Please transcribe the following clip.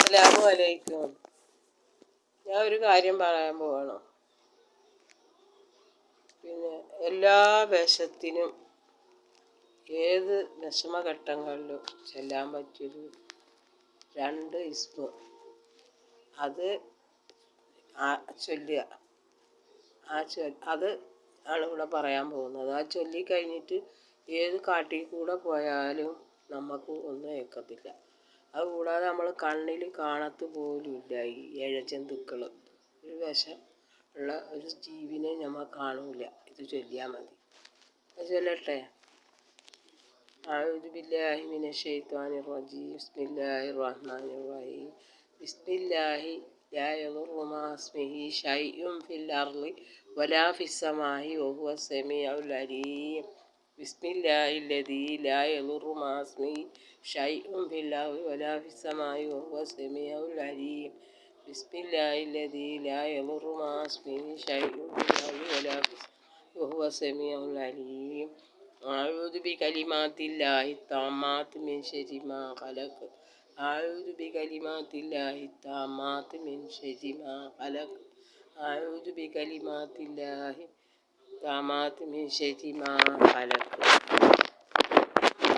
അസ്സലാമു അലൈക്കും. ഞാൻ ഒരു കാര്യം പറയാൻ പോവാണ്. പിന്നെ എല്ലാ വേഷത്തിനും ഏത് വിഷമഘട്ടങ്ങളിലും ചെല്ലാൻ പറ്റിയൊരു 2 ഇസ്മ് അത് ചൊല്ലുക. അത് ആണ് ഇവിടെ പറയാൻ പോകുന്നത്. ആ ചൊല്ലിക്കഴിഞ്ഞിട്ട് ഏത് കാട്ടിൽ കൂടെ പോയാലും നമുക്ക് ഒന്നും ഏൽക്കത്തില്ല. അതുകൂടാതെ നമ്മൾ കണ്ണിൽ കാണത്ത് പോലുമില്ല ഈ ഇഴജന്തുക്കൾ. ഒരു വിഷം ഉള്ള ഒരു ജീവിനെ നമ്മൾ കാണൂല. ഇത് ചൊല്ലിയാൽ മതി. അത് ചൊല്ലട്ടെ. അഊദു ബില്ലാഹി മിനശ് ശൈത്വാനിർ റജീം. ബിസ്മില്ലാഹിർ റഹ്മാനിർ റഹീം. ബിസ്മില്ലാഹി ലാ യദുറു മാ ഇസ്മിഹി ശൈഉൻ ഫിൽ അർളി വലാ ഫിസ്സമാഇ വഹുവസ് സമീഉൽ അലീം. ബിസ്മില്ലാഹില്ലദീ ലാ യദുറു മാ ഇസ്മിഹി ശൈഉൻ ഫിൽ അർളി വലാ ഫിസ്സമാഇ വഹുവസ് സമീഉൽ അലീം. ബിസ്മില്ലാഹില്ലദീ ലാ യദുറു മാ ഇസ്മിഹി ശൈഉൻ ഫിൽ അർളി വലാ ഫിസ്സമാഇ വഹുവസ് സമീഉൽ അലീം. അഊദു ബികലിമാത്തില്ലാഹി താമ്മാത്തി മിൻ ശർരി മാ ഖലഖ്. അഊദു ബികലിമാത്തില്ലാഹി താമ്മാത്തി മിൻ ശർരി മാ ഖലഖ്. അഊദു ബികലിമാത്തില്ലാഹി താമ്മാത്തി മിൻ ശർരി മാ ഖലഖ്.